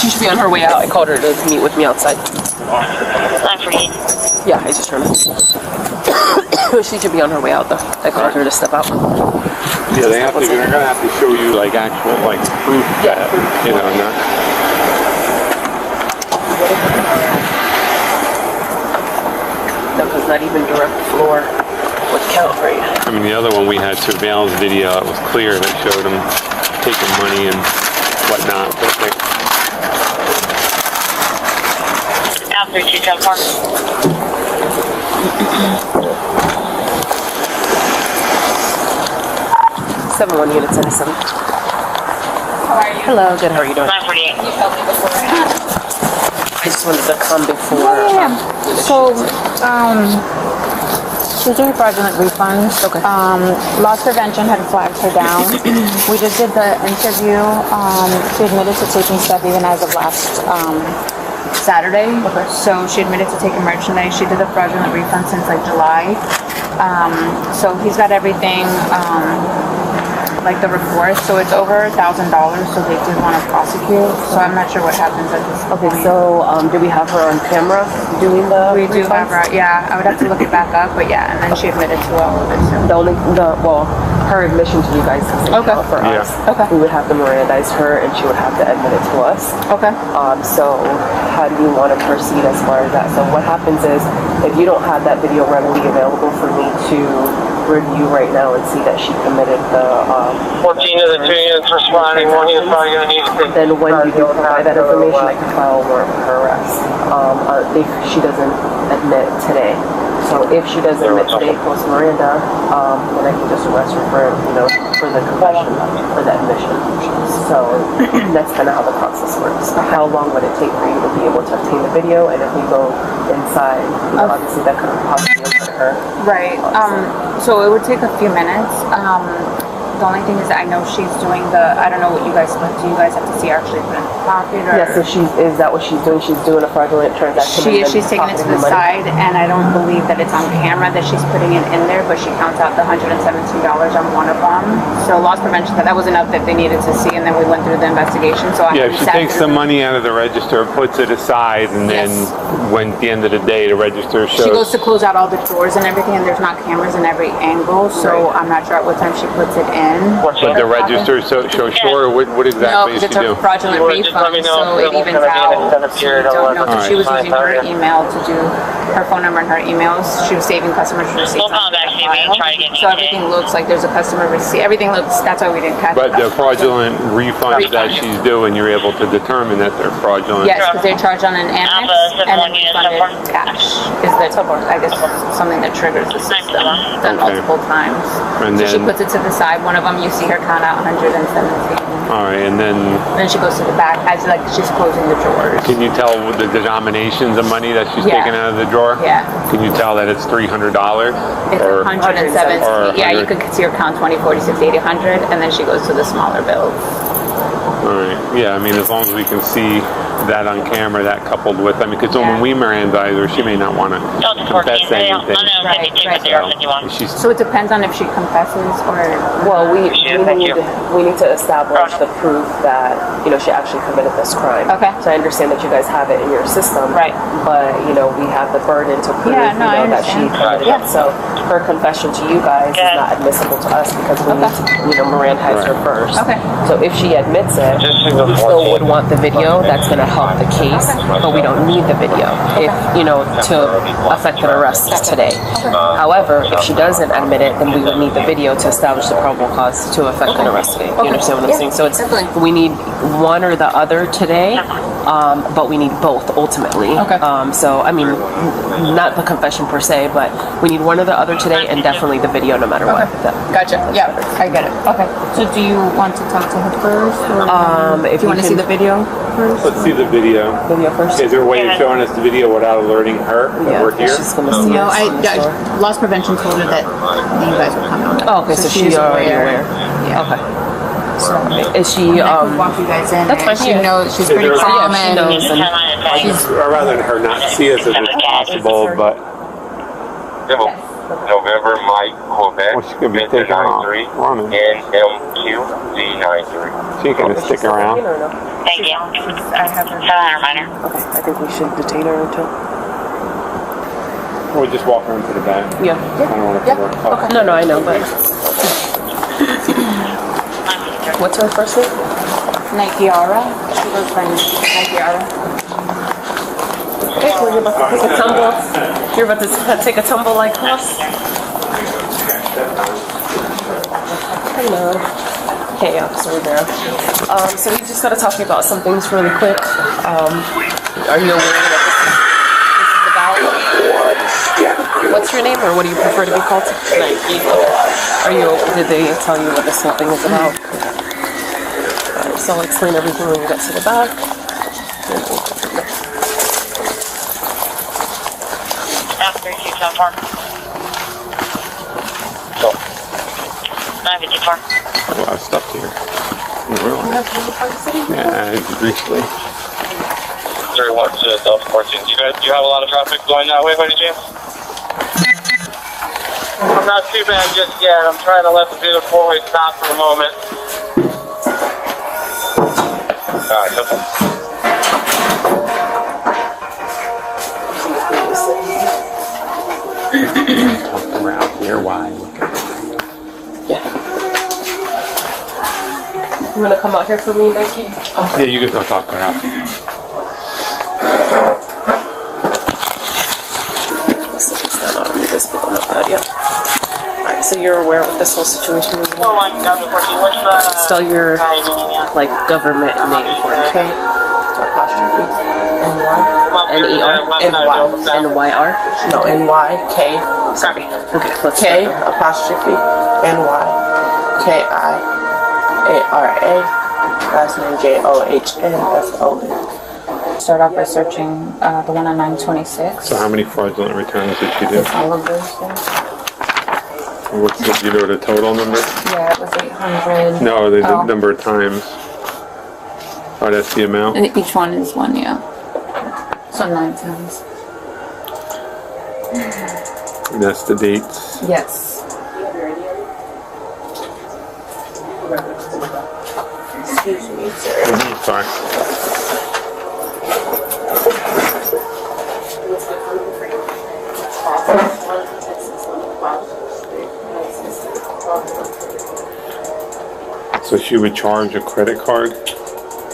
She should be on her way out. I called her to meet with me outside. 948. Yeah, I just turned. She should be on her way out though. I called her to step out. Yeah, they're gonna have to show you like actual proof that not. No, because not even direct floor would count, right? I mean, the other one we had surveillance video. It was clear that showed them taking money and whatnot. Now 3274. 71 units in 7. How are you? Hello, good. How are you doing? 948. You told me before. I just wanted to come before. So, she's doing fraudulent refunds. Okay. Loss prevention had flagged her down. We just did the interview. She admitted to taking stuff even as of last Saturday. Okay. So she admitted to taking merchandise. She did the fraudulent refund since like July. So he's got everything. Like the report, so it's over $1,000, so they did want to prosecute, so I'm not sure what happens at this point. Okay, so do we have her on camera doing the We do refunds? have her, yeah, I would have to look it back up, but yeah, and then she admitted to all of it, so. Well, her admission to you guys doesn't Okay. count for us. Okay. We would have to Mirandize her and she would have to admit it to us. Okay. So how do you want to proceed as far as that? So what happens is, if you don't have that video readily available for me to review right now and see that she committed the 14 of the 2 units responding, 1 unit's probably going to need to take. then when you do provide that information, I can file a warrant for her arrest. If she doesn't admit today. So if she doesn't admit today post Miranda, then I can just arrest her for the confession, for the admission. So that's kind of how the process works. How long would it take for you to be able to obtain the video? And if we go inside, obviously that could possibly hurt her. Right, so it would take a few minutes. The only thing is that I know she's doing I don't know what you guys, do you guys have to see her actually put it in the pocket or? Yeah, so is that what she's doing? She's doing a fraudulent transaction? She's taking it to the side, and I don't believe that it's on camera that she's putting it in there, but she counts out the $117 on one of them. So loss prevention, that was enough that they needed to see, and then we went through the investigation, so I She takes the money out of the register, puts it aside, and then when at the end of the day the register shows. She goes to close out all the drawers and everything, and there's not cameras in every angle, so I'm not sure at what time she puts it in. But the register so sure what exactly No, is because she it's a do? fraudulent refund, so it evens out. She don't know, because she was using her email to do her phone number and her emails. She was saving customers' receipts. We'll call back to me and try to get So everything looks like there's a customer receipt. Everything looks, that's why we didn't catch it. But the fraudulent refunds that she's doing, you're able to determine that they're fraudulent. Yes, because they're charged on an annex and then refunded cash. Is the, I guess, something that triggers the system done multiple times. And So she then, puts it to the side. One of them, you see her count out 117. all right, and then Then she goes to the back as like she's closing the drawers. can you tell the denominations of money that she's Yeah. taking out of the drawer? Yeah. Can you tell that it's $300? It's or 117. or Yeah, you 100. could see her count 20, 40, 60, 80, 100, and then she goes to the smaller bills. All right. Yeah, I mean, as long as we can see that on camera, that coupled with, because when we Mirandize her, she may not want to confess anything. She's So it depends on if she confesses or. Well, we need to establish the proof that she actually committed this crime. Okay. So I understand that you guys have it in your system. Right. But we have the burden to prove I that she understand. committed it. So her confession to you guys is not admissible to us because we need to Mirandize her first. Okay. So if she admits it, we still would want the video. That's going to help the case, but we don't need the video to affect an arrest today. However, if she doesn't admit it, then we would need the video to establish the probable cause to affect an arrest today. You understand what I'm saying? So we need one or the other today, but we need both ultimately. Okay. So I mean, not the confession per se, but we need one or the other today, and definitely the video, no matter what. Gotcha. Yeah, I get it. Okay. So do you want to talk to her first, or if do you want to see the video first? Let's see the video. Video first. Is there a way of showing us the video without alerting her that we're here? She's gonna see No, us. loss prevention told her that you guys would come out. Oh, okay, so she's already aware. Yeah. Okay. So Is she? I can walk you guys in. That's fine. She knows. She's Is pretty there- calm Yeah, she and knows. I'd rather than her not see us if it's possible, but November Mike Quebec, Well, she could be Victor taking off 93, running. NMQ Z93. She can Is she stick still around. in or no? Thank you. I have her. 700 minor. Okay, I think we should detain her until. Or just walk her into the back. Yeah. I don't want to put her up. No, I know, but what's her first name? Nikiara. She goes by Nikiara. Okay, so you're about to take a tumble. You're about to take a tumble like us. Hello. Hey, Officer Rivera. So we just got to talk to you about some things really quick. Are you aware of what this is about? What's your name, or what do you prefer to be called? Nike. Did they tell you what this whole thing is about? Alright, so I'll explain everything when you get to the back. After 274. 954. A lot of stuff here. Yeah, briefly. 31 to Delta 14. Do you have a lot of traffic going that way by any chance? I'm not too bad just yet. I'm trying to let the do the four-way stop for a moment. Alright, simple. Around here, why? Yeah. You wanna come out here for me, Nike? Yeah, you can go talk to her. Alright, so you're aware of what this whole situation is? Oh, my God, what's the... Spell your, like, government name for it. K apostrophe N-Y N-E-R? N-Y-R? no N-Y K Sorry. Okay, let's K start. apostrophe N-Y K-I-A-R-A last name J-O-H-N-S-O-N. Start off by searching the one on 926. So how many fraudulent returns did she do? All of those things. What's the, you know the total number? Yeah, it was 800. No, the Oh. number of times. Oh, that's the amount? And each one is one, yeah. So 9 times. And that's the dates. Yes. Excuse me, sir. Sorry. So she would charge a credit card?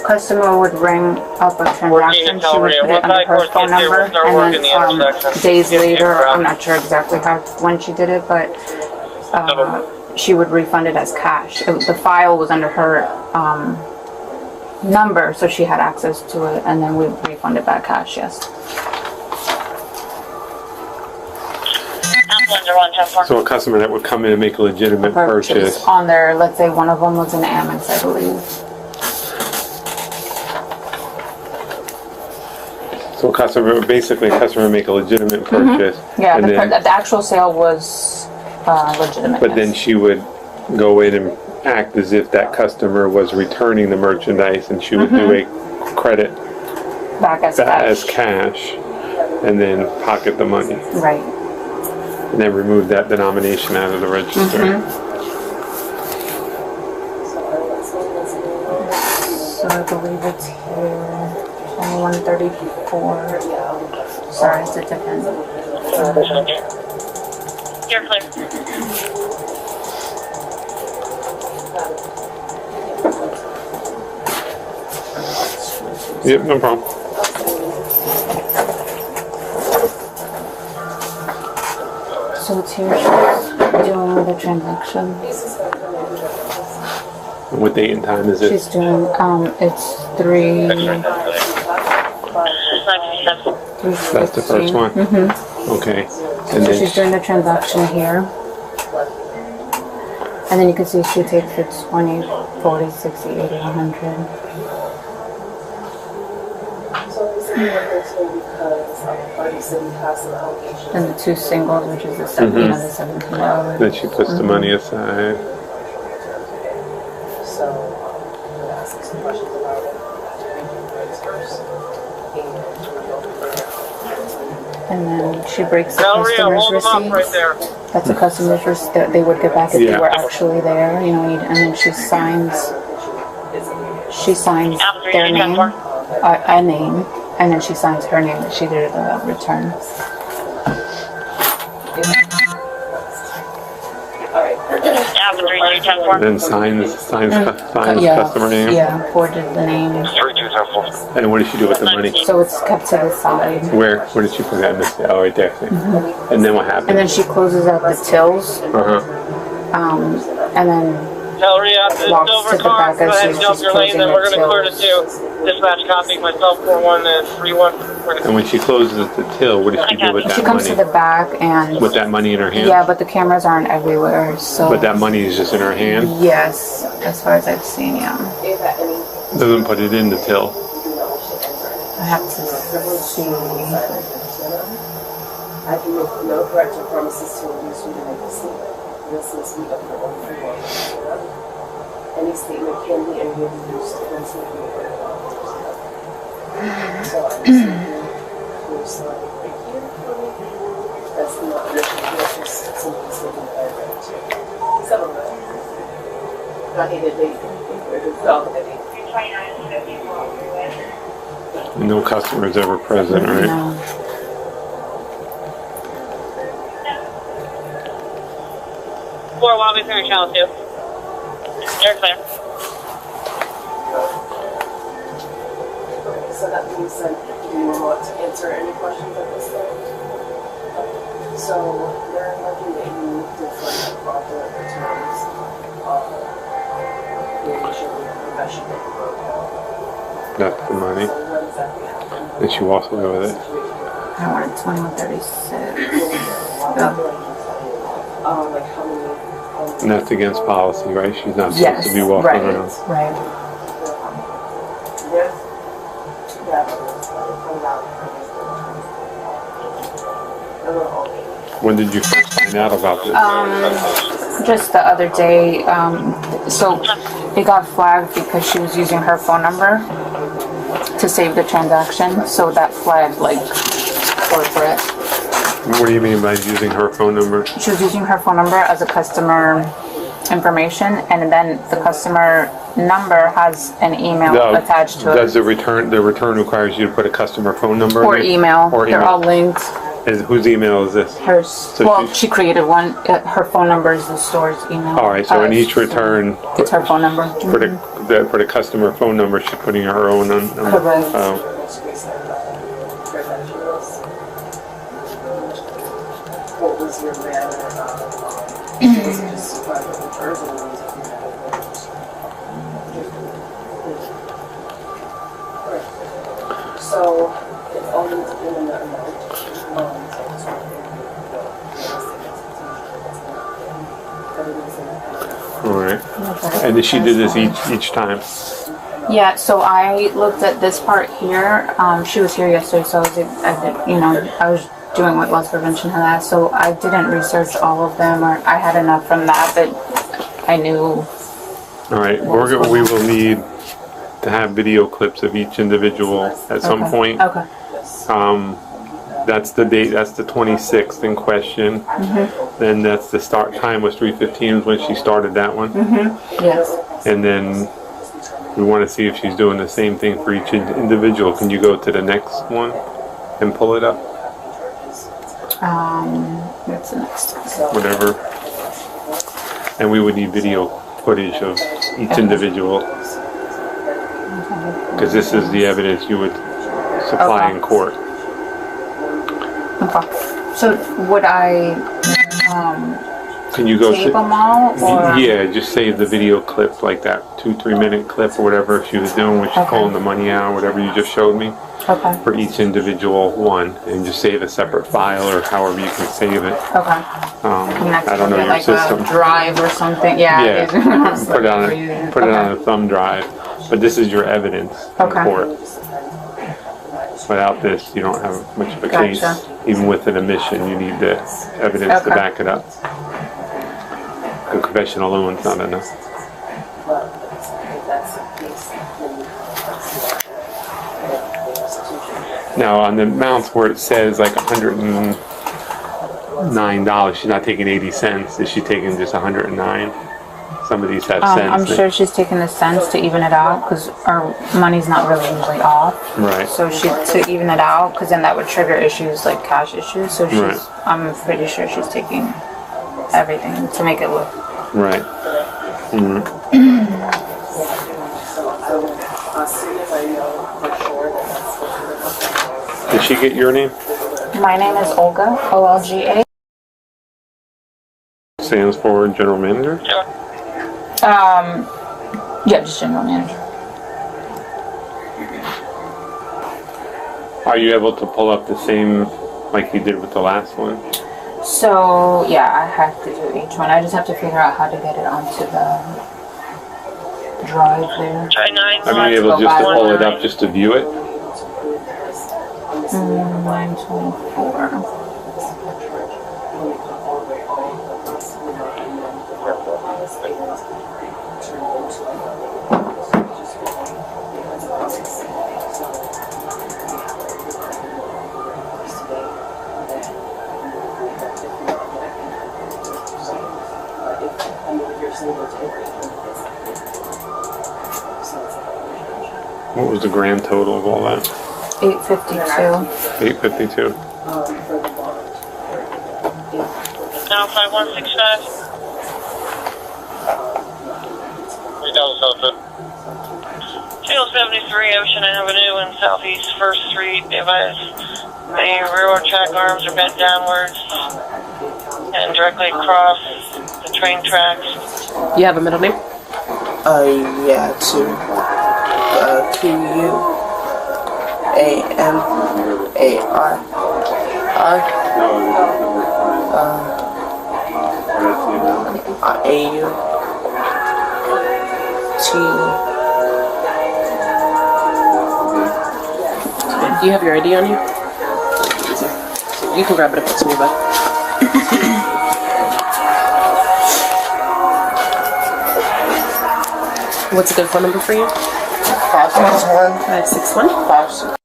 Customer would ring up a transaction, she would put it under her phone number, and then days later, I'm not sure exactly when she did it, but she would refund it as cash. The file was under her number, so she had access to it, and then we refund it back cash, yes. So a customer that would come in and make a legitimate purchase. On there, let's say one of them was an Amex, I believe. So a customer would make a legitimate purchase. Yeah, and then, the actual sale was legitimate. but then yes. she would go in and act as if that customer was returning the merchandise, and she would do a credit back as as cash. cash, and then pocket the money, Right. and then remove that denomination out of the register. So I believe it's here. 2134. Sorry, it's a different. You're clear. Yep, no problem. So it's here. She's doing the transaction. What date and time is it? She's doing. It's 3. That's the first one. Okay, and So then she's doing the transaction here. And then you can see she takes the 20, 40, 60, 80, 100. And the 2 singles, which is the $17. then she puts the money aside. and then she breaks the Del Rio, customer's hold them up right receipt. there. That's a customer's receipt that they would get back if Yeah. they were actually there, you know, and then she signs their name, a name, and then she signs her name that she did the return. After 3210 Then signs Yeah, customer name. yeah, forwarded the name. 3210. And what did she do with the money? So it's kept to the side. Where did she put that in the oh, right there. And then what happened? And then she closes out the tills, and then Del Rio, after this walks silver to the car, back go as ahead and she's jump just your lane, closing then her we're going to clear the tills. two. Dispatch copy, myself, 41 and 31. And when she closes the till, what does she do with she that comes to money? the back and With that money in her hand? yeah, but the cameras aren't everywhere, so. But that money is just in her hand? Yes, as far as I've seen, yeah. Doesn't put it in the till. I have to see. I can make no threats or promises to induce you to make a statement. This is the of your own free will. Any statement can be and will be used against you. So I'm just going to slide right here for me. That's not that's just simply stating that I read to. Several times. Not needed date. Or just dog the date. No customers ever present, right? No. Floor lobby through channel 2. You're clear. So that being said, do you want to answer any questions at this time? So they're looking at you different fraudulent returns of the initial profession that you wrote down. That's the money. So what exactly happened? And she walks away with it. I wanted 2136. Like how many? And that's against policy, right? She's not supposed Yes, to be walking right, around. right. Yes. When did you first find out about this? Just the other day, so it got flagged because she was using her phone number to save the transaction, so that flagged like corporate. What do you mean by using her phone number? She was using her phone number as a customer information, and then the customer number has an email attached to Does it. the return requires you to put a customer phone number Or in it? email. Or They're email. all linked. Whose email is this? Hers. Well, she- she created one. Her phone number is the store's email. All right, so in each return, It's her phone number. for the customer phone number, she's putting her own number. Correct. Oh. What was your manner of, was it just private returns or was it so it's always been in that amount. All right. And she did this each time. Yeah, so I looked at this part here. She was here yesterday, so I was doing what loss prevention had asked. So I didn't research all of them, or I had enough from that I knew. All right, we will need to have video clips of each individual at some point. Okay. That's the date. That's the 26th in question. Then that's the start time was 3:15 when she started that one. Yes. And then we want to see if she's doing the same thing for each individual. Can you go to the next one and pull it up? What's the next one? Whatever. And we would need video footage of each individual, because this is the evidence you would supply Okay. in court. Okay. So would I Can you go tape them all, or? yeah, just save the video clip, like that 2-3 minute clip or whatever she was doing when she's Okay. pulling the money out, whatever you just showed me, Okay. for each individual one, and just save a separate file or however you can save it. Okay. Next I don't know one, your like system. a drive or something. Yeah. Yeah, it is. put it on a thumb drive, but this is your evidence in Okay. court. Without this, you don't have much of a case. Gotcha. Even with an admission, you need the evidence to Okay. back it up. A confession alone is not enough. But if that's the case, then Now on the amounts where it says like $109, she's not taking 80 cents. Is she taking just 109? Some of these have cents. I'm sure she's taking the cents to even it out because our money's not really usually off. Right. So to even it out, because then that would trigger issues like cash issues. So I'm pretty sure she's taking everything to make it look right. Mm-hmm. Did she get your name? My name is Olga, OLGA. Stands for General Manager? Yeah, just general manager. Are you able to pull up the same like you did with the last one? So, yeah, I have to do each one. I just have to figure out how to get it onto the drive there. Try 9. Are you able just to pull it up just to view it? 924. What was the grand total of all that? 852. 852. Now 5165. 3000. Channel 73 Ocean Avenue and Southeast 1st Street. Advise the railroad track arms are bent downwards and directly across the train tracks. You have a middle name? Yeah, to QUAMAR. Do you have your ID on you? You can grab it if it's me, bud. What's a good phone number for you? 561. 561? 561.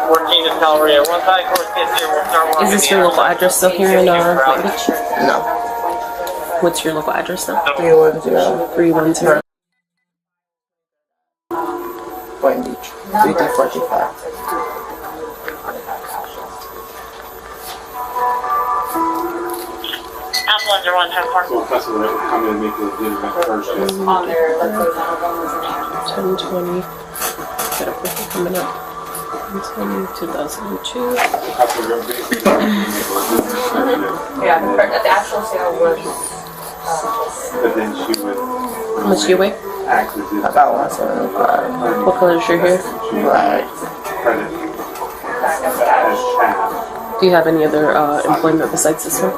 14 is Calvary. One side course gets here. We'll start walking. Is this your local address still here in Long Beach? No. What's your local address now? 310. 310. Point Beach. 3345. Apple under 110. So customer that would come in and make the first shift. On there, let's go down. 1020. Got a quick coming up. 2002. Yeah, the actual sale was. But then she would How much do you weigh? act as if About 175. What color is your hair? Black. credit as chat. Do you have any other employment besides this one?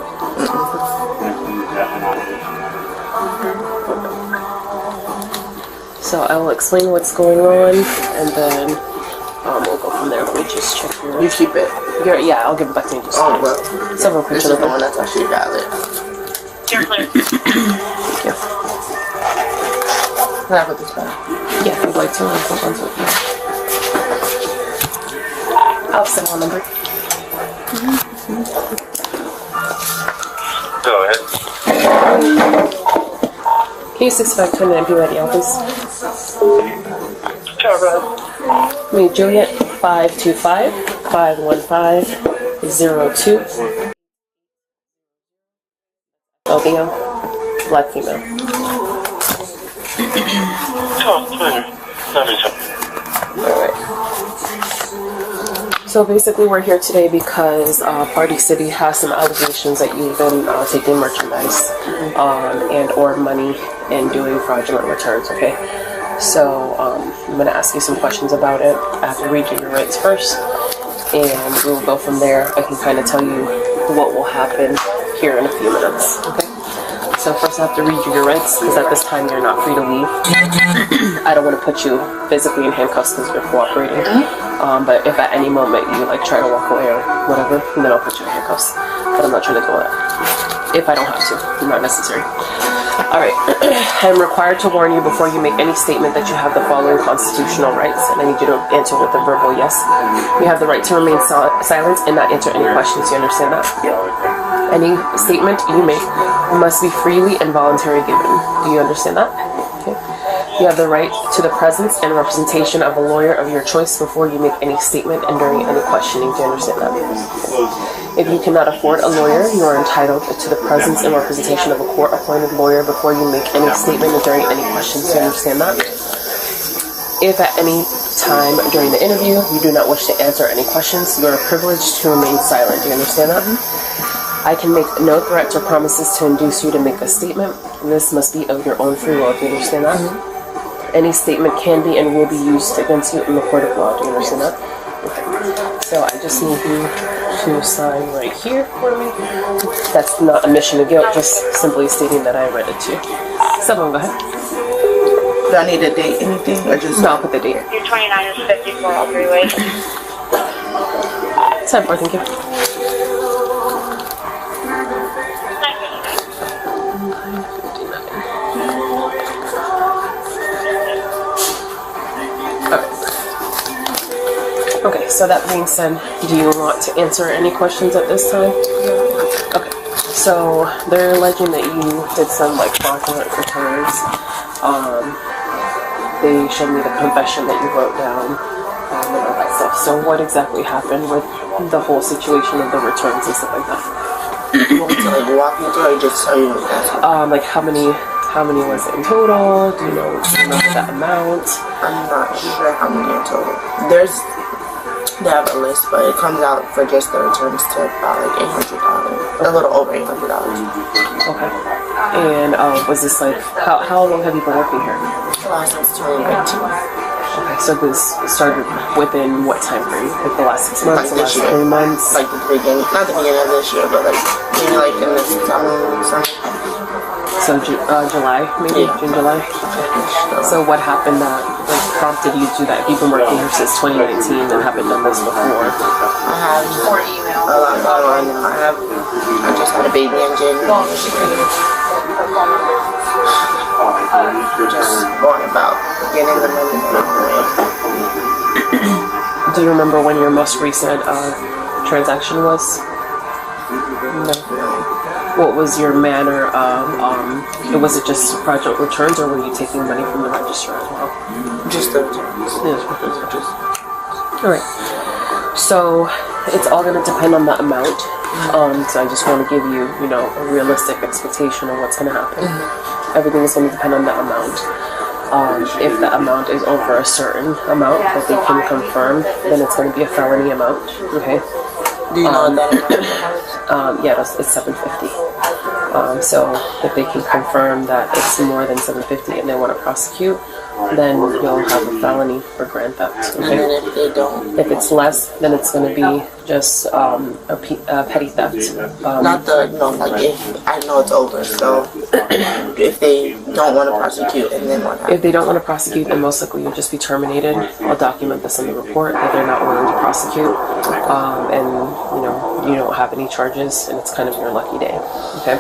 So I will explain what's going on, and then we'll go from there. Let me just check your. You keep it. Yeah, I'll give it back to you. Just Well, several this pictures is of the them. one that's actually valid. You're clear. Thank you. Can I put this back? Yeah, if you'd like to, I'll hold on to it. I'll send one number. Go ahead. Can you 6520 and be ready, please? Sure, bro. Me, Juliet, 525-515-02. LBO, black female. Alright. So basically we're here today because Party City has some allegations that you've been taking merchandise and or money and doing fraudulent returns, okay? So I'm going to ask you some questions about it. I have to read you your rights first, and we'll go from there. I can kind of tell you what will happen here in a few minutes, okay? So first I have to read you your rights, because at this time you're not free to leave. I don't want to put you physically in handcuffs because you're cooperating. But if at any moment you like try to walk away or whatever, then I'll put you in handcuffs. But I'm not trying to do that. if I don't have to, not necessary. All right, I'm required to warn you before you make any statement that you have the following constitutional rights, and I need you to answer with a verbal yes. You have the right to remain silent and not answer any questions. You understand that? Any statement you make must be freely and voluntarily given. Do you understand that? Okay. You have the right to the presence and representation of a lawyer of your choice before you make any statement and during any questioning. Do you understand that? If you cannot afford a lawyer, you are entitled to the presence and representation of a court-appointed lawyer before you make any statement and during any questions. Do you understand that? If at any time during the interview you do not wish to answer any questions, you are privileged to remain silent. Do you understand that? I can make no threats or promises to induce you to make a statement. This must be of your own free will. Do you understand that? Any statement can be and will be used against you in the court of law. Do you understand that? Okay. So I just need you to sign right here for me. That's not admission of guilt, just simply stating that I read it to you. Someone go ahead. Do I need a date, anything, or just? No, I'll put the date. Your 29 is 54 all three ways. Sign for, thank you. Okay, so that being said, do you want to answer any questions at this time? Okay, so they're alleging that you did some like fraudulent returns. They showed me the confession that you wrote down and all that stuff. So what exactly happened with the whole situation of the returns and stuff like that? You want to like walk me through or just tell you that? Like how many was it in total? Do you know that amount? I'm not sure how many in total. They have a list, but it comes out for just the returns to about like $800, a little over $800. Okay. And was this like how long have you been working here? Since 2019. Okay, so this started within what time frame? Like the last 6 months, Like the last this year. 3 months? Like the beginning, not the beginning of this year, but like maybe like in the summer. So July, maybe? Yeah. June, July? Okay. So what happened that like prompted you to do that? You've been working here since 2019 and haven't done this before. I have a lot going on. I just had a baby in January. Just going about getting the money away. Do you remember when your most recent transaction was? No. What was your manner of, was it just fraudulent returns or were you taking money from the register as well? Just the returns. Alright. So it's all going to depend on the amount. So I just want to give you, a realistic expectation of what's going to happen. Everything is going to depend on the amount. If the amount is over a certain amount that they can confirm, then it's going to be a felony amount. Okay. Do you know what that amount is? Yeah, it's $750. So if they can confirm that it's more than $750 and they want to prosecute, then you'll have a felony for grand theft. Okay? And then if they don't? If it's less, then it's going to be just a petty theft. Like if I know it's over, so if they don't want to prosecute, and then what happens? If they don't want to prosecute, then most likely you'll just be terminated. I'll document this in the report that they're not willing to prosecute, and you don't have any charges, and it's kind of your lucky day. Okay.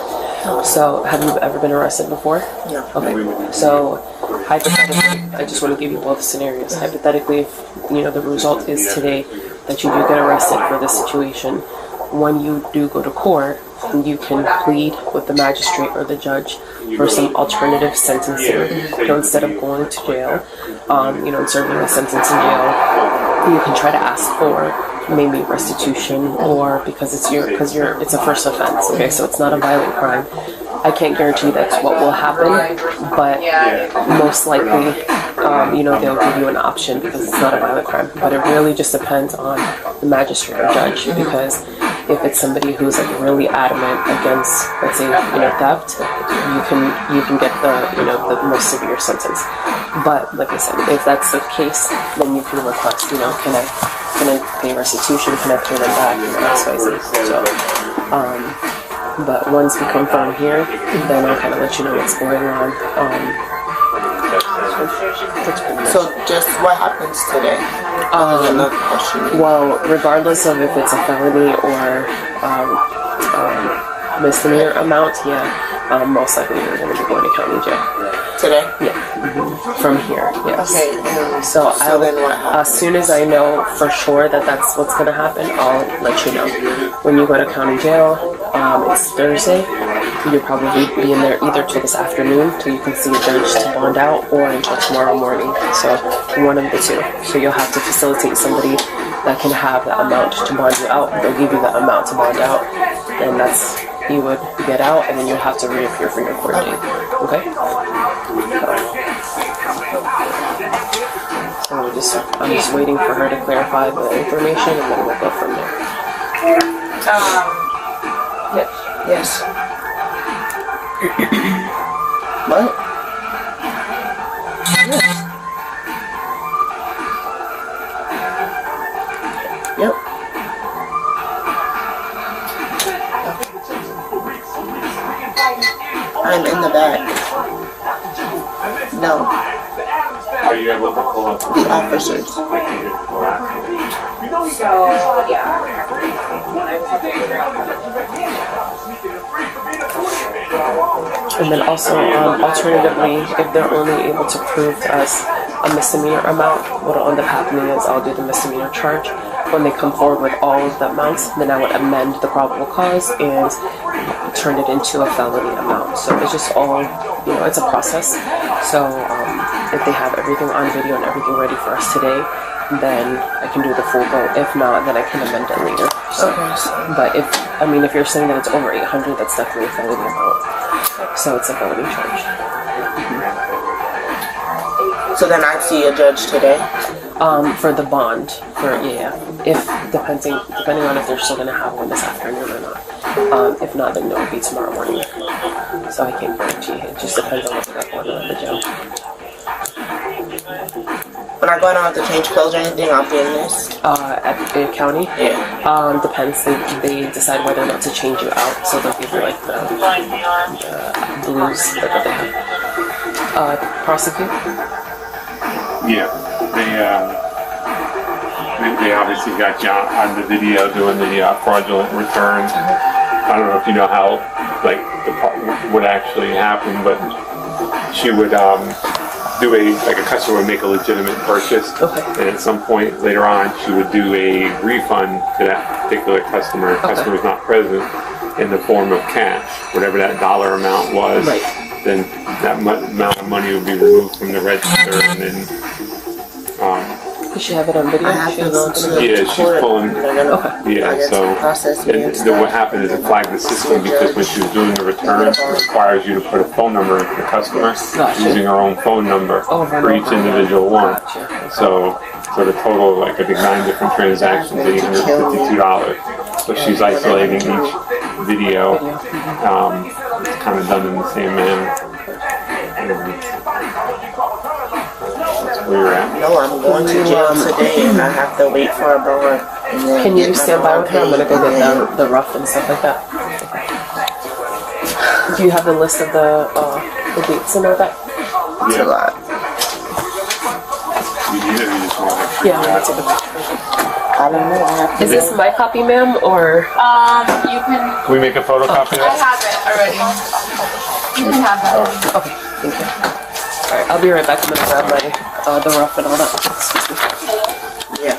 So, have you ever been arrested before? No. Okay. So, hypothetically, I just want to give you both scenarios. Hypothetically, if the result is today that you do get arrested for this situation, when you do go to court, you can plead with the magistrate or the judge for some alternative sentencing. So instead of going to jail, and serving a sentence in jail, you can try to ask for maybe restitution, or because it's a first offense. Okay, so it's not a violent crime. I can't guarantee that's what will happen, but most likely, they'll give you an option because it's not a violent crime. But it really just depends on the magistrate or judge, because if it's somebody who's like really adamant against, let's say, theft, you can get the most severe sentence. But like I said, if that's the case, then you can request, can I pay restitution? Can I turn it back? XYZ. So, but once we confirm here, then I'll kind of let you know what's going on. So just what happens today? Another question. Well, regardless of if it's a felony or misdemeanor amount, yeah, most likely you're going to be going to county jail. Today? Yeah. From here, yes. Okay. So then what happens? as soon as I know for sure that that's what's going to happen, I'll let you know. When you go to county jail, it's Thursday. You'll probably be in there either till this afternoon, till you can see a judge to bond out, or until tomorrow morning. So one of the two. So you'll have to facilitate somebody that can have that amount to bond you out. They'll give you the amount to bond out, and that's you would get out, and then you'll have to reappear for your court date. Okay. So I'm just waiting for her to clarify the information, and then we'll go from there. Yes. What? Yep. I'm in the back. No. Are you able to pull up The officers. And then also, alternatively, if they're only able to prove to us a misdemeanor amount, what'll end up happening is I'll do the misdemeanor charge. When they come forward with all of the amounts, then I would amend the probable cause and turn it into a felony amount. So it's just all, it's a process. So if they have everything on video and everything ready for us today, then I can do the full vote. If not, then I can amend it later. So, but if you're saying that it's over 800, that's definitely a felony amount. So it's a felony charge. So then I'd see a judge today? For the bond, if depending on if they're still gonna have one this afternoon or not. If not, then it'll be tomorrow morning. So I can't guarantee. It just depends on what's going on at the jail. When I go, I don't have to change clothes or anything. I'll be in this. At the county? Yeah. Depends. They decide whether or not to change you out. So they'll give you like the blues that they have. Prosecute? Yeah, they obviously got you on the video doing the fraudulent returns. I don't know if you know how, what actually happened, but she would do a customer would make a legitimate purchase, and at some point later on, she would do a refund to that particular customer. The customer was not present in the form of cash, whatever that dollar amount was. Then that amount of money would be removed from the register, and then does she have it on video? she's pulling. What happened is it flagged the system because when she was doing the return, it requires you to put a phone number into the customer using her own phone number for each individual one. So the total, I think 9 different transactions, $852. So she's isolating each video. It's kind of done in the same manner. That's where you're at. No, I'm going to jail today and I have to wait for a board. Can you stand by with her? I'm going to go get the rough and stuff like that. Do you have the list of the dates and all that? It's a lot. You need it, you just want to Yeah, I'm going to take a picture. I don't know. Is this my copy, ma'am, or? You can. Can we make a photocopy of I that? have it already. You can have that. Okay, thank you. Alright, I'll be right back. I'm gonna grab my, the rough and all that. Excuse me. Yeah.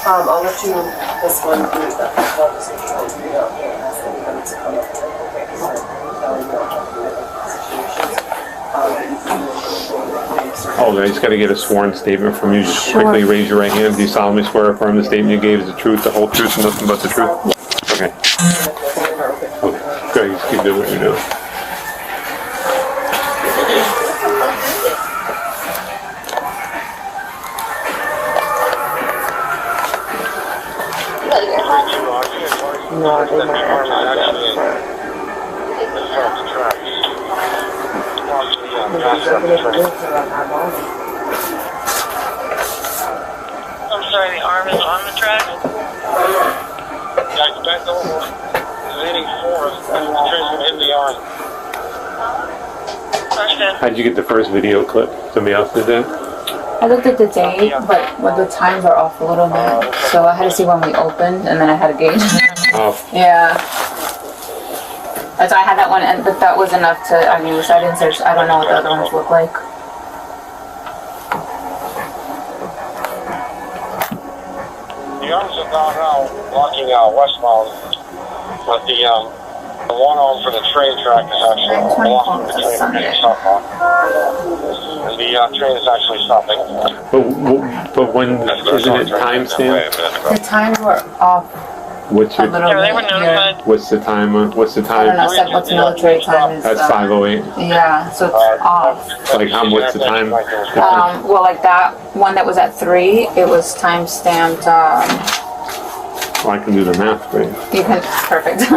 I'll let you, this one, do that. Oh, I just got to get a sworn statement from you. Just quickly raise your right hand. Do you solemnly swear or affirm the statement you gave is the truth, the whole truth, and nothing but the truth? Okay. Good, just keep doing what you're doing. No, I did my arm like that. I'm sorry, the arm is on the track? Guys, back over. Leaning forward, and the transfer hit the arm. Understand. How'd you get the first video clip? Somebody else did that? I looked at the date, but the times are off a little bit. So I had to see when we opened, and then I had a gauge. Oh, Yeah. So I had that one, but that was enough to, I mean, I didn't search, I don't know what the other ones look like. The arms are down now, blocking westbound, but the one arm for the train track is actually blocking the train from being southbound. And the train is actually stopping. but when isn't it timestamped? The times were off What's a your little Yeah, they were bit. notified. what's the time? What's the I don't know, time? said what's military time is. That's 5:08. Yeah, so it's off. Like what's the time? Well, like that one that was at 3, it was time stamped. Well, I can do the math for you. You can, perfect. If A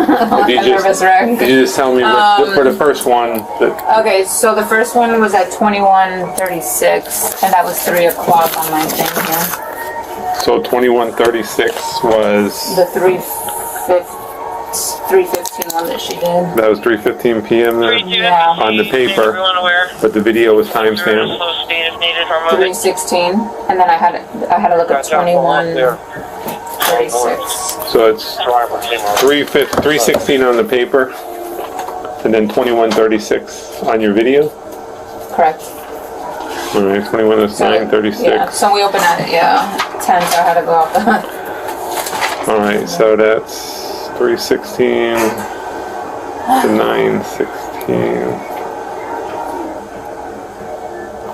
you nervous just, wreck. if you just tell me for the first one, Okay, so the first one was at 21:36, and that was 3 o'clock on my thing here. so 21:36 was, The 3:15 one that she did. that was 3:15 p.m. there? 3-2 Yeah. On the paper. Everyone aware. But the video was Slow timestamped. speed if needed or moving. 3:16, and then I had to look at 21:36. So it's Driver came out. 3:16 on the paper, and then 21:36 on your video. Correct. All right, 21 is Yeah, 9:36. so we opened at 10, so I had to go off the. All right, so that's 3:16 to 9:16.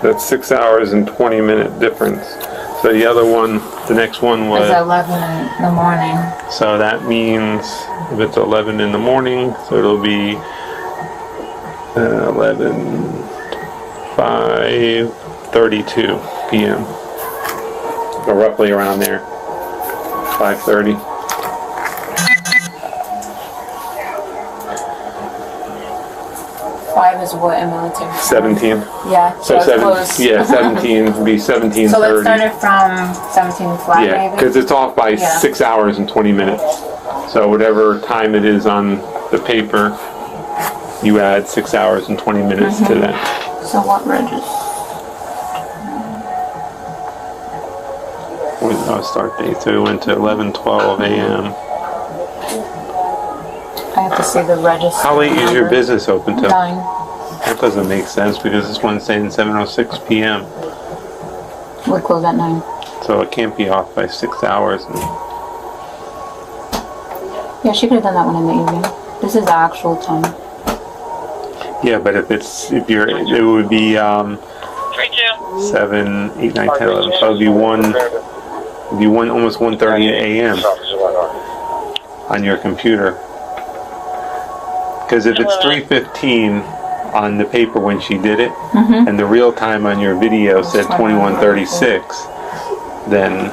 That's 6 hours and 20-minute difference. So the other one, the next one It was was, 11 in the morning. so that means if it's 11 in the morning, so it'll be 5:32 p.m. or roughly around there, 5:30. Five is what in military? 17. Yeah, So it's close. 17 would be 17:30. So let's start it from 17 flat, Yeah, maybe? because it's off by Yeah. 6 hours and 20 minutes. So whatever time it is on the paper, you add 6 hours and 20 minutes to that. So what registers? With our start date, so we went to 11:12 a.m. I have to see the register. How late is your business open till? 9. That doesn't make sense because this one's saying 7:06 p.m. We close at 9. So it can't be off by 6 hours. Yeah, she could have done that one in the evening. This is the actual time. Yeah, but it would be 3-2. 7, 8, 9, 10, 11. So it'd be almost 1:30 a.m. on your computer. Because if it's 3:15 on the paper when she did it, and the real time on your video said 21:36, then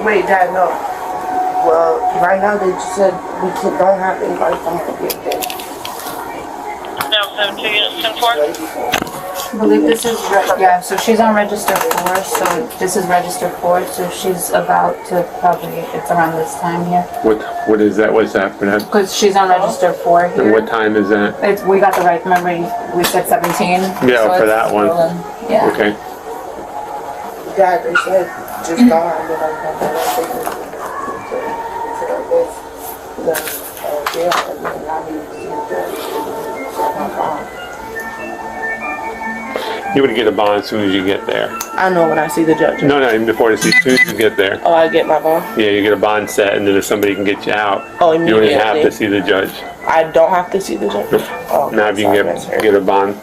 Wait, Dad, no. Well, right now they just said we don't have anybody come to get there. Now 72 units 10-4. I believe this is, yeah, so she's on register 4, so this is register 4, so she's about to probably, it's around this time here. what is that? What's that for that? Because she's on register 4 And here. what time is that? We got the right, remember we said 17? Yeah, so for it's that one. rolling. Yeah. Okay. Dad, they said just don't have anybody come to that thing. So I guess and then I need to see the You would get a bond as soon as you get there. I know when I see the judge. No, even before as soon as you get there. Oh, I get my bond? Yeah, you get a bond set, and then if somebody can get you out, Oh, you don't even have immediately. to see the judge. I don't have to see the judge? Oh, Now if you sorry, can that's fair. get a bond,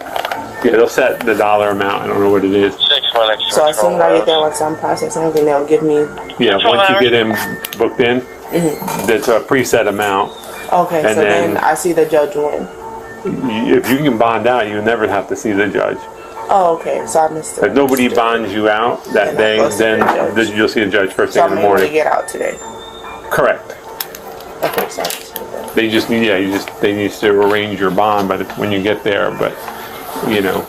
yeah, they'll set the dollar amount. I don't know what it is. 6 minutes. So as soon as I get there, once I'm processing everything, they'll give me... Yeah, once you get him booked in, that's a preset amount. Okay, And so then then- I see the judge when? If you can bond out, you never have to see the judge. Oh, okay, so I missed it. If nobody bonds you out that Then day, I'll go see then the judge. you'll see the judge first So thing I'm in the able to morning. get out today. Correct. Okay, sorry. They just need, they need to arrange your bond when you get there, but, you know,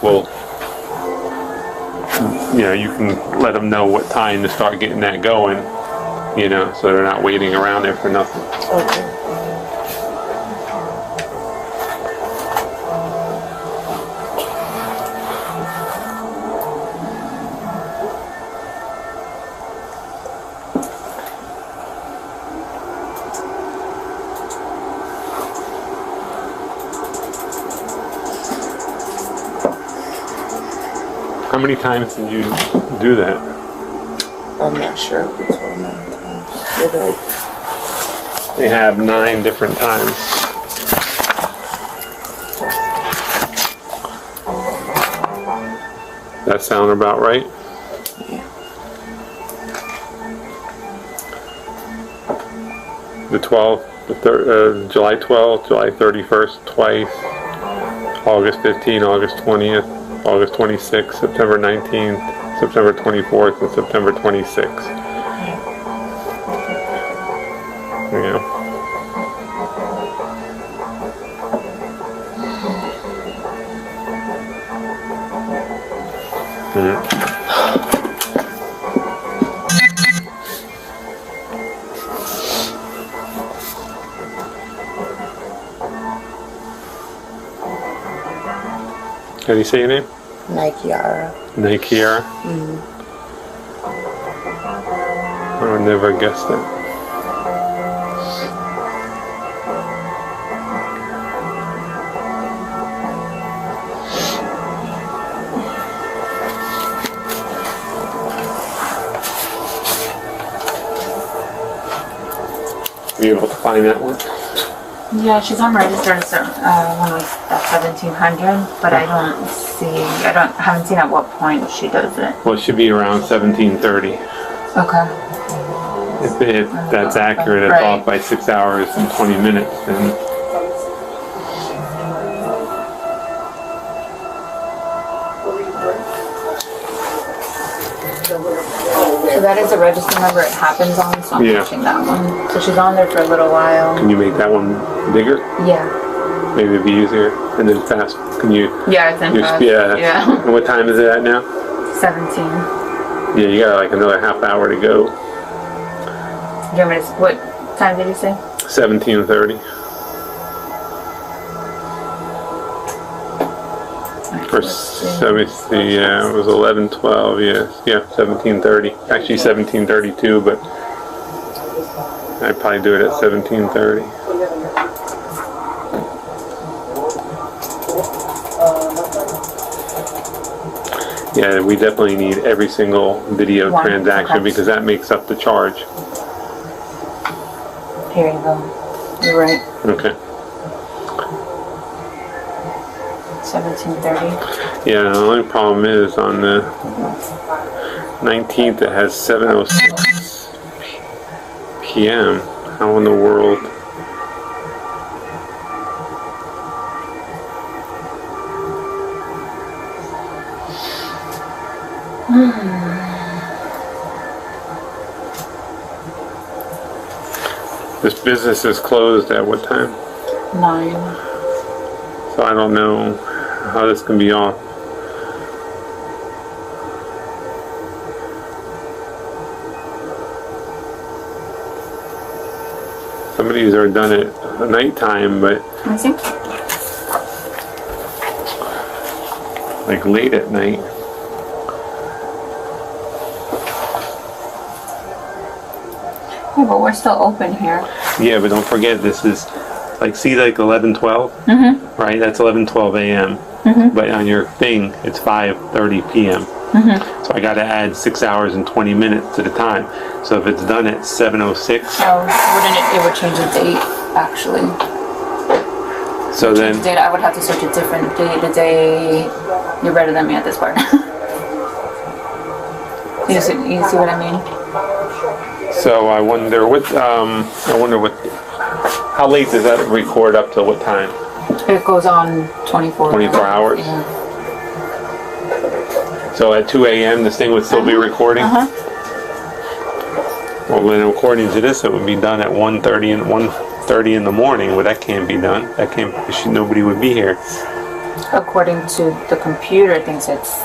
you can let them know what time to start getting that going, so they're not waiting around there for nothing. Okay. How many times did you do that? I'm not sure if it's all 9 times. Maybe like They have 9 different times. That sound about right? The 12th, July 12th, July 31st, twice. August 15th, August 20th, August 26th, September 19th, September 24th, and September 26th. Yeah. How do you say your name? Nikeara. Nikeara? I would never guess that. Were you able to find that one? Yeah, she's unregistered when it was at 1700, but I haven't seen at what point she does it. Well, it should be around 1730. Okay. If that's accurate, it's off by 6 hours and 20 minutes. And So that is a register number it happens on, so I'm pushing that one. So she's on there for a little while. can you make that one bigger? Yeah. Maybe it'd be easier. And then fast. Can you? Yeah, it's in fast. Yeah. And what time is it at now? 17. Yeah, you got like another half hour to go. Do you want me to, what time did you say? 17:30. Let me see, yeah, it was 11:12, yeah, 17:30. Actually 17:32, but I'd probably do it at 17:30. Yeah, we definitely need every single video transaction because that makes up the charge. Here you go. You're right. Okay. 17:30. Yeah, the only problem is on the 19th it has 7:06 p.m. How in the world? This business is closed at what time? 9. So I don't know how this can be off. Some of these are done at nighttime, but I see. like late at night. Yeah, but we're still open here. Yeah, but don't forget this is like, see, like 11:12, right? That's 11:12 a.m. But on your thing, it's 5:30 p.m. So I got to add 6 hours and 20 minutes to the time. So if it's done at 7:06, Oh, it would change the date, actually. so then Date, I would have to search a different date. The day you're better than me at this part. you see what I mean? so I wonder what how late does that record up to what time? It goes on 24 hours? Yeah. So at 2 a.m. this thing would still be recording? Well, then according to this, it would be done at 1:30 and 1:30 in the morning. Well, that can't be done. That can't. Nobody would be here. According to the computer, it thinks it's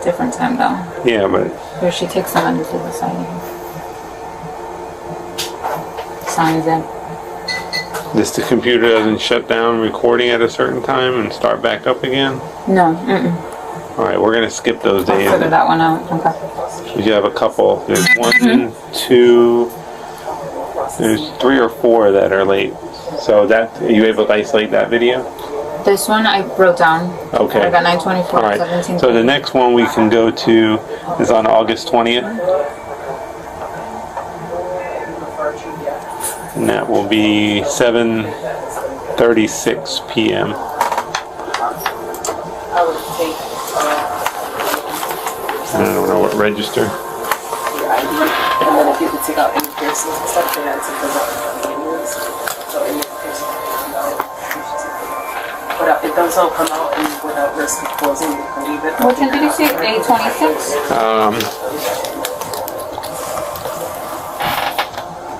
different time though. Yeah, but Here she takes them into the sign. Signs in. the computer doesn't shut down recording at a certain time and start back up again. No. All right, we're gonna skip those I'll days. figure that one out. Okay. You have a couple. There's 1, 2. There's 3 or 4 that are late. So that, are you able to isolate that video? This one I wrote down. Okay. I got 9/24, All right. 17. So the next one we can go to is on August 20th. And that will be 7:36 p.m. I don't know what register. And then if you could take out any piercings and stuff, then that's if so any piercings come out. But if those don't come out and without risk of closing, you can leave it. Which one did you say? 8/26?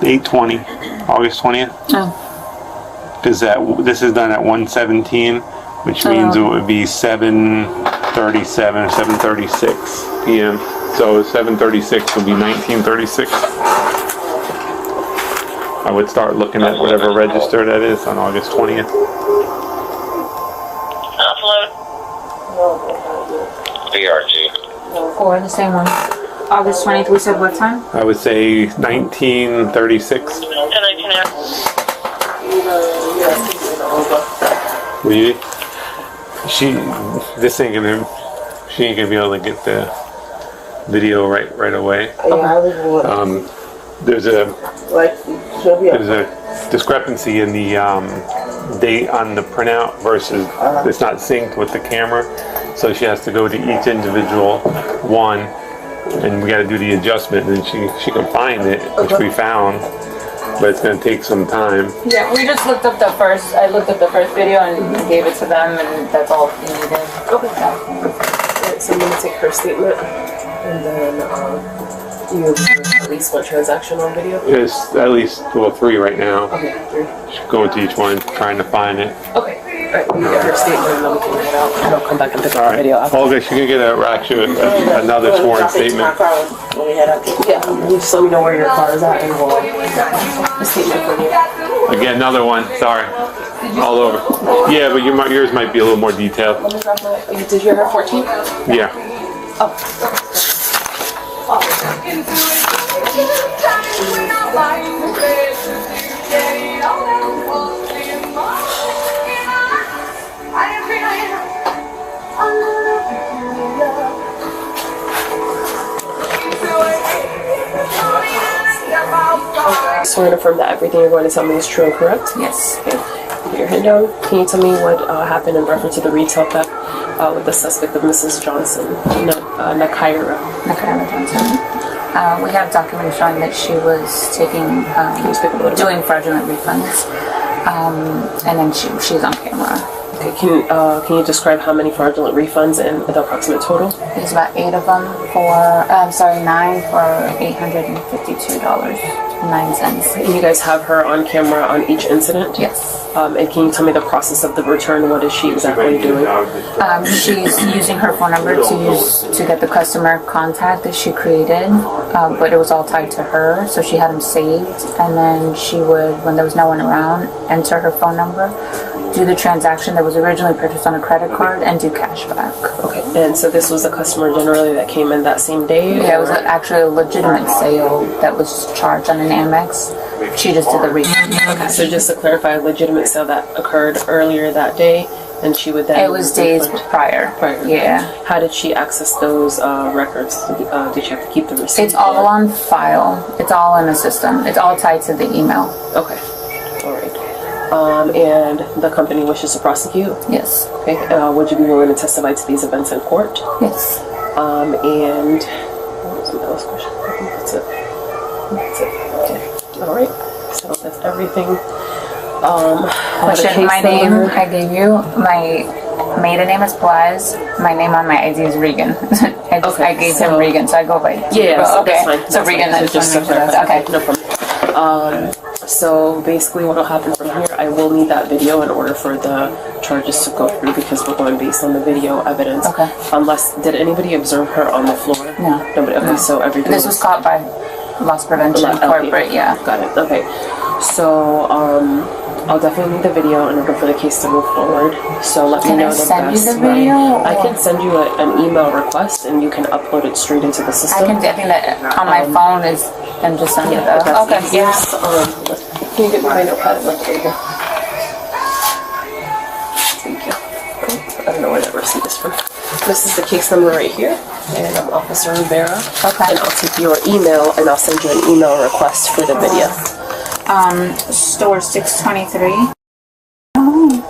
8/20, August 20th. Oh. Because this is done at 1:17, which means it would be 7:37 or 7:36 p.m. So 7:36 would be 19:36. I would start looking at whatever register that is on August 20th. Upload. VRG. Or the same one. August 20th, we said what time? I would say 19:36. 10:19 hours. She ain't gonna be able to get the video right away. There's a discrepancy in the date on the printout versus it's not synced with the camera, so she has to go to each individual one, and we got to do the adjustment, and she can find it, which we found, but it's going to take some time. Yeah, we just looked up the first. I looked up the first video and gave it to them, and that's all we needed. Okay. So I'm going to take her statement, and then you have at least one transaction on video? There's at least 3 right now. Okay, 3. She's going to each one, trying to find it. Okay. Alright, we get her statement and then we can get out. And I'll come back and pick up the video after. Olga, she can get another sworn statement. Yeah, you just let me know where your car is at and we'll a statement from you. Again, another one. Sorry. All over. Yeah, but yours might be a little more detailed. Did you have 14? Yeah. Oh. So I confirm that everything you're going to tell me is true and correct? Yes. Okay. Put your hand down. Can you tell me what happened in reference to the retail theft with the suspect of Mrs. Johnson, Nakaira Johnson. We have documents showing that she was doing fraudulent refunds, and then she's on camera. Okay, can you describe how many fraudulent refunds and the approximate total? There's about 8 of them for, 9 for $852.09. And you guys have her on camera on each incident? Yes. And can you tell me the process of the return? What is she exactly doing? She's using her phone number to get the customer contact that she created, but it was all tied to her, so she had them saved, and then she would, when there was no one around, enter her phone number, do the transaction that was originally purchased on a credit card, and do cash back. Okay, and so this was a customer generally that came in that same day? Yeah, it was actually a legitimate sale that was charged on an Amex. She just did the refund. Okay, so just to clarify, a legitimate sale that occurred earlier that day, and she would then... It was days prior. Yeah. How did she access those records? Did she have to keep the receipt? It's all on file. It's all in the system. It's all tied to the email. Okay. All right. And the company wishes to prosecute? Yes. Okay. Would you be willing to testify to these events in court? Yes. And what was my last question? I think that's it. That's it. Okay. All right. So that's everything. My name I gave you. My maiden name is Plaz. My name on my ID is Regan. I gave him Regan, so I go by. Yeah. So okay. that's fine. So Regan. Fine. Just to clarify. Okay. No problem. So basically what will happen from here, I will need that video in order for the charges to go through because we're going based on the video evidence. Okay. Did anybody observe her on the floor? No. Nobody. Okay, so everything. This was caught by loss prevention corporate. Yeah. Got it. Okay. So I'll definitely need the video in order for the case to move forward. So let me know the best way. Can I send you the video? I can send you an email request and you can upload it straight into the system. I think that on my phone is and just send it. Okay. Yes. Can you get my notepad? Thank you. I don't know where that receipt is from. This is the case number right here, and I'm Officer Rivera. Okay. And I'll take your email, and I'll send you an email request for the video. Store 623. Oh.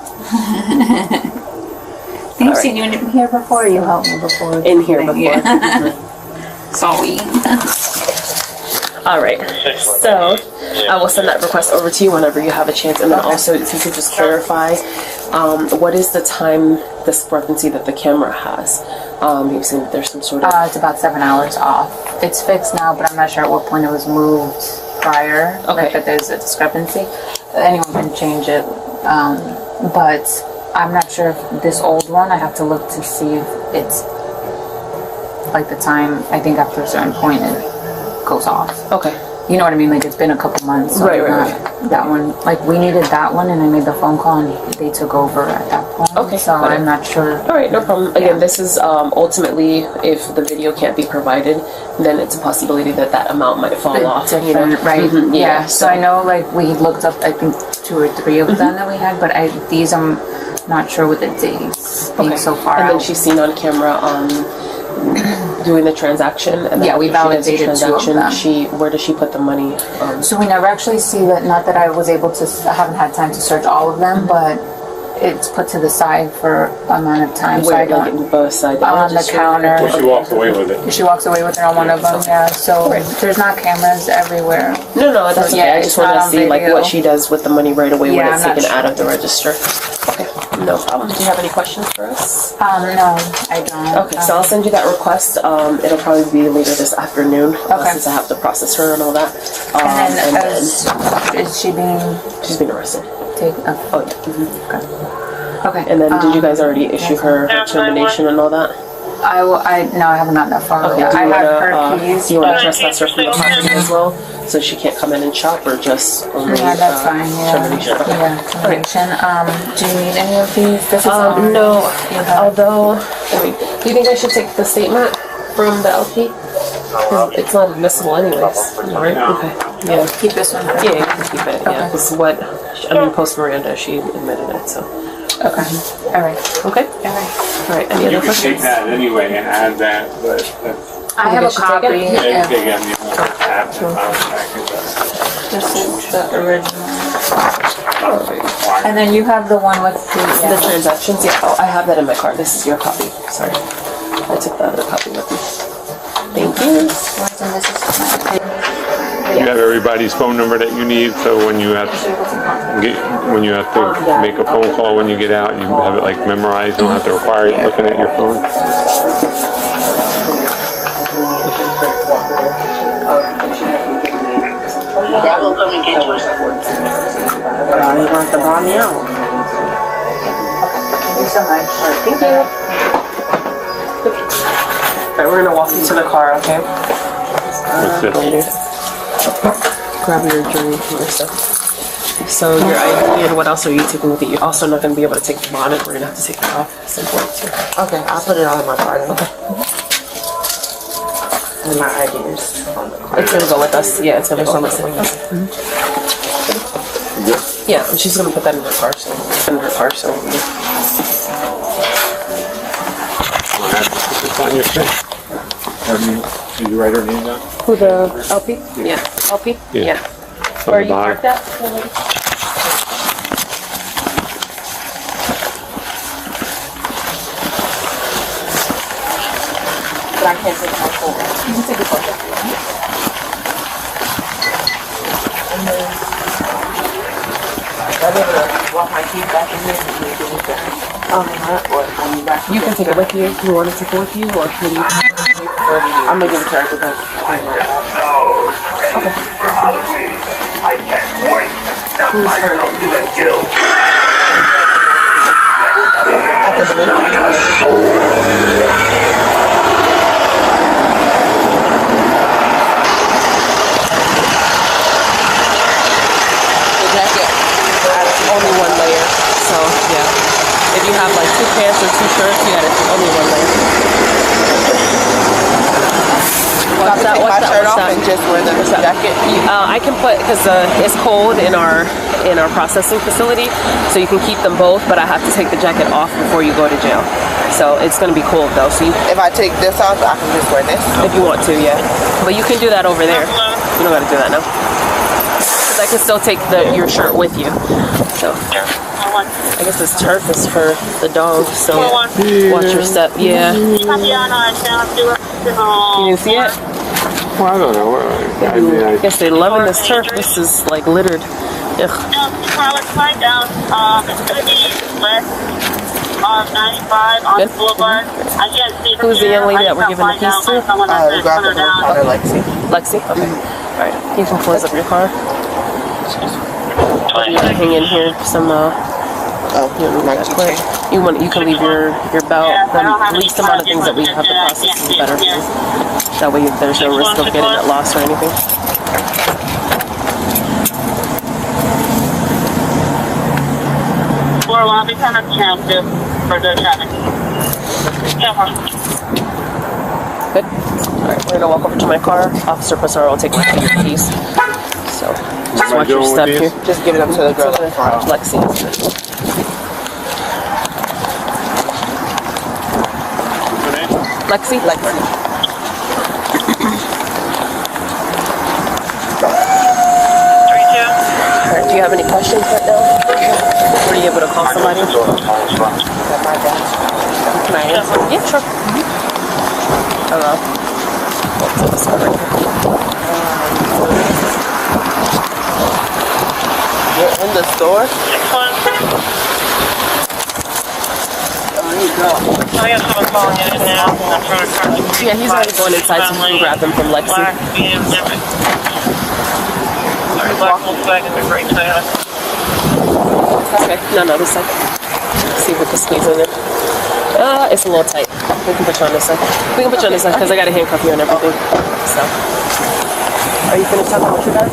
I've seen you in here before. You helped me before. In here before. Yeah. Sorry. All right. So I will send that request over to you whenever you have a chance, and then also if you could just clarify, what is the time discrepancy that the camera has? You've seen that there's some sort of. It's about 7 hours off. It's fixed now, but I'm not sure at what point it was moved prior. Okay. Like that there's a discrepancy. Anyone can change it, but I'm not sure if this old one. I have to look to see if it's like the time. I think after a certain point it goes off. Okay. You know what I mean? Like it's been a couple months. So Right. That one, like we needed that one, and I made the phone call, and they took over at that point. Okay, So got it. I'm not sure. All right, no problem. Again, Yeah. this is ultimately, if the video can't be provided, then it's a possibility that that amount might fall off. You know? Different, right? Mhm, Yeah. So I know, like we looked up, I think 2 or 3 of them that we had, but these I'm not sure what the dates being so far And then out. she's seen on camera doing the transaction. And then Yeah, we after she validated does the 2 of transaction, them. where does she put the money? So we never actually see that. Not that I was able to. I haven't had time to search all of them, but it's put to the side for amount of time. So I Where, like, don't. in both sides? On the counter. Well, she walks away with it. She walks away with it on one of them. Yeah. So there's not cameras everywhere. No, that's Yeah, okay. I it's just wanted not to on see like video. what she does with the money right away when Yeah, it's I'm not taken out sure. of the register. Okay, no problem. Do you have any questions for us? No, I don't. Okay, so I'll send you that request. It'll probably be later this afternoon, Okay. since I have to process her and all that. And then, and is she being she's been arrested. taken? Oh yeah. Mhm. Okay. And then, did you guys already issue her termination and all that? No, I haven't gotten that far. Okay. I Do you have wanna, her keys. do you want but- to trespass her from the property as well, so she can't come in and shop, or just only Yeah, that's fine. Yeah. termination? Okay. Yeah, termination. Do you need any of these? This is No. Okay. Although, do you think I should take the statement from the LP? 'Cause it's not admissible anyways, right? Okay. Yeah. Keep this one. Yeah, you can keep it. Yeah, because post Miranda, she admitted it. So. Okay. All right. Okay. All right. All right. Any You other can take questions? that anyway and add that, but that's. I have a I should take copy. it? Yeah, you Yeah. take it and you want to have the package. This is the original. Why? And then you have the one with The transactions. Yeah. Oh, I have that in my car. This is your copy. Sorry, I took the other copy with me. Thank you. And this is mine. You have everybody's phone number that you need, so when you have to make a phone call when you get out, you have it like memorized. You don't have to require you looking at your phone. You want the bomb out? Thank you so much. Thank you. Alright, we're gonna walk you to the car, okay? What's this? Grab your journey and your stuff. So your ID and what else are you taking with you? You're also not gonna be able to take the bonnet. We're gonna have to take it off. It's important too. Okay, I'll put it all in my car then. And my ID is on the car. It's gonna go with us. Yeah, it's gonna go with us. Yeah, and she's gonna put that in her car. So Put this on your thing. Did you write her name down? Who, the LP? Yeah. LP? Yeah. Where are you bottom. parked at? But I can't take my phone. You can take a photo. I'll be able to walk my keys back in here and maybe we can. Or when you back. You can take it with you. You want to take it with you, or can you? I'm gonna give it to her because Only one layer. So yeah, if you have like 2 pants or 2 shirts, you gotta only one layer. I'll take my shirt off and just wear the jacket. I can put, because it's cold in our in our processing facility, so you can keep them both, but I have to take the jacket off before you go to jail. So it's gonna be cold though. So If I take this off, I can just wear this. if you want to, yeah. But you can do that over there. You don't gotta do that now. Because I can still take your shirt with you. So I guess this turf is for the dog, so watch your step. Yeah. You didn't see it? Well, I don't know. I guess they're loving this turf. This is like littered. Ugh. It's gonna be west of 95 on the boulevard. I can't see from Who's the young lady that we're giving the keys to? You got the daughter, Lexi. Lexi? Okay. Alright. You can close up your car. You gotta hang in here some you don't need that quick. You can leave your belt. The least amount of things that we have to process is better. That way there's no risk of getting it lost or anything. Or lobby kind of camp for the traffic. Good. Alright, we're gonna walk over to my car. Officer Passaro will take my keys. So just watch your step here. Just give them to the girl in front. Lexi. Lexi? Lexi. Alright, do you have any questions right now? Were you able to call somebody? Can I answer? Yeah, sure. Hello. What's this one right here? You're in the store? I got someone calling you in now. I'm trying to car. Yeah, he's already going inside so we can grab them from Lexi. Black BMW. Black Volkswagen, the great Toyota. Okay, no, this side. See if we can squeeze in there. It's a little tight. We can put you on this side. We can put you on this side because I got to handcuff you and everything. So, are you finished talking with your guy?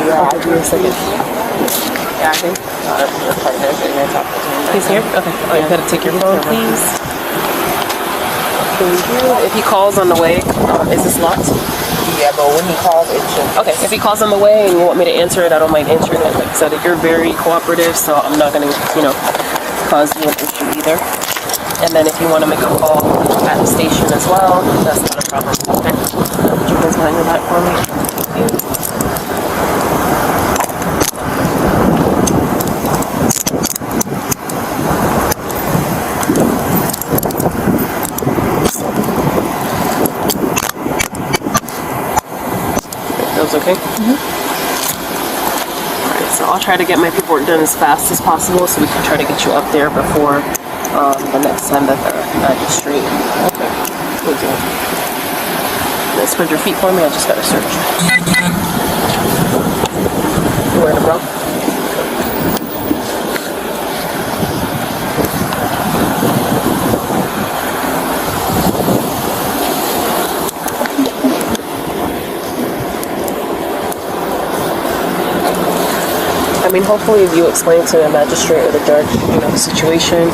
Yeah. Okay, give me a second. Yeah, I think. He's here? Okay. Oh, you gotta take your phone, please. Thank you. If he calls on the way, is this locked? Yeah, but when he calls, it should. Okay, if he calls on the way and you want me to answer it, I don't mind answering it. Like I said, you're very cooperative, so I'm not gonna, cause you an issue either. And then if you want to make a call at the station as well, that's not a problem. Okay. Put your hands behind your back for me. Thank you. Okay? Alright, so I'll try to get my paperwork done as fast as possible so we can try to get you up there before the next time that the magistrate. Okay. Good deal. Now spread your feet for me, I just gotta search. You wearing a bra? I mean, hopefully if you explain to the magistrate or the judge, the situation,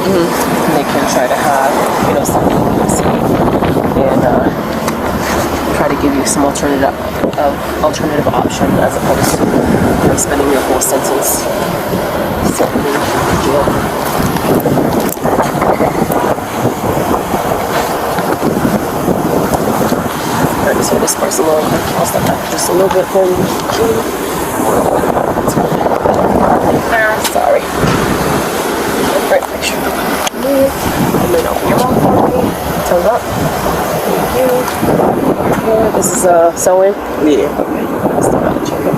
they can try to have, something to see and try to give you some alternative option as opposed to spending your whole sentence sitting in jail. Alright, so this part's a little, I'll step back just a little bit for you. Sorry. Right, make sure. And then open your mouth for me. Tongue up. Thank you. Here, this is sewing? Yeah. Okay. Still gotta check it.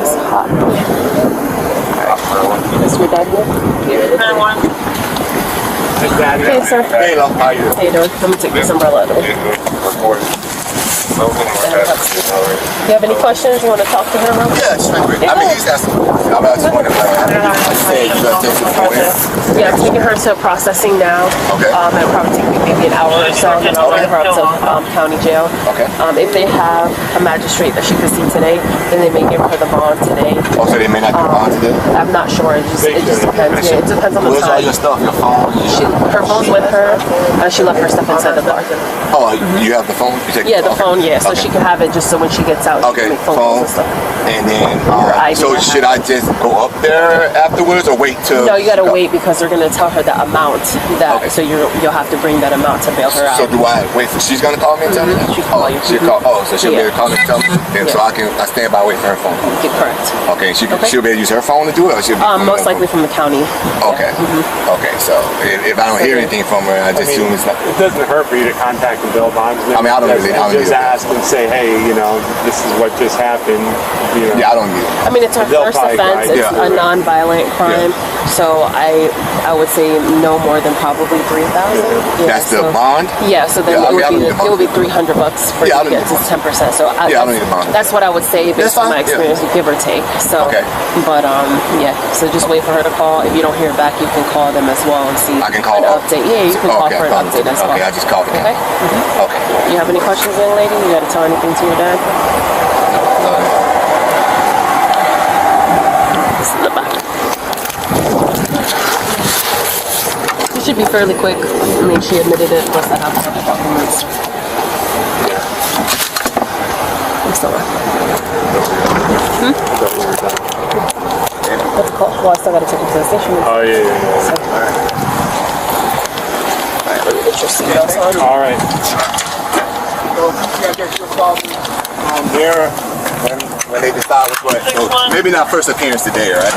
It's hot. Alright. Is your dad here? Hey, sir. Hey, love, how you? How you doing? Let me take this umbrella out of it. Recording. You have any questions you want to talk to her about? Yeah, sure. I mean, he's asking. I'm asking what I said. You got to take it away. Yeah, I'm taking her to processing now. Okay. It'll probably take me maybe an hour or so, and then I'll bring her up to county jail. Okay. If they have a magistrate that she could see today, then they may give her the bond today. Oh, so they may not give bond today? I'm not sure. It just depends. Yeah, it depends on the Where's all time. your stuff? Your phone? Her phone's with her. She left her stuff inside the car. Oh, you have the phone? You take Yeah, the phone. Yeah, so she can have it just so when she gets out, she can make phone calls and stuff. And then, ID so and should I just go up there afterwards or wait till? No, you gotta wait because they're gonna tell her the amount that. So you'll have to bring that amount to bail her out. So do I wait for? She's gonna call me and tell me that. She call you. She'll call. Oh, so she'll be able to call me and tell me. Then so I stand by wait for her phone. Correct. Okay, she'll be able to use her phone to do it, or she'll be most likely from the county. Okay. Okay. So if I don't hear anything from her, I just assume it's not. It doesn't hurt for you to contact the bail bondsman. I mean, I don't just ask and say, hey, this is what just happened. Yeah, I don't need it. I mean, it's our first offense. It's a non-violent crime, so I would say no more than probably $3,000. That's the bond. Yeah, so then it would be $300 for you to get to 10%. So I don't need a bond. That's what I would say based on my experience, give or take. So, but so just wait for her to call. If you don't hear back, you can call them as well and see. I can call an update. Yeah, you can call for an update as well. Okay, I just called again. Okay. Okay. You have any questions, young lady? You got to tell anything to your dad? It's in the back. It should be fairly quick. I mean, she admitted it. Plus, I have some documents. I'm still there. Let's call. Well, I still got to take it to the station. Oh, yeah. So, Alright, let me get your seatbelts on. All right. Here, when they decide what. So maybe not first appearance today, right?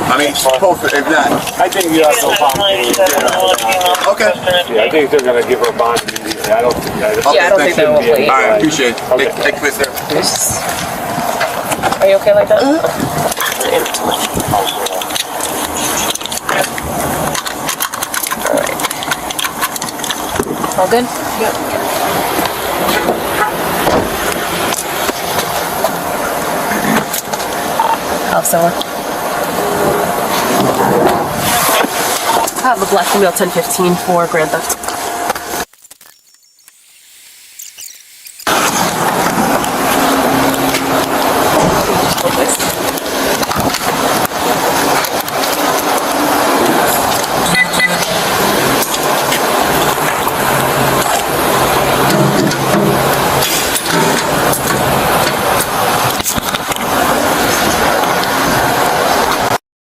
I mean, if not. I think you have no problem. Okay. Yeah, I think they're going to give her a bond immediately. I don't think that. Yeah, I don't think they will wait. All right, appreciate it. Okay. Thank you, sir. Are you okay like that? All good? Yep. House hour. I have a black female 1015 for grand theft.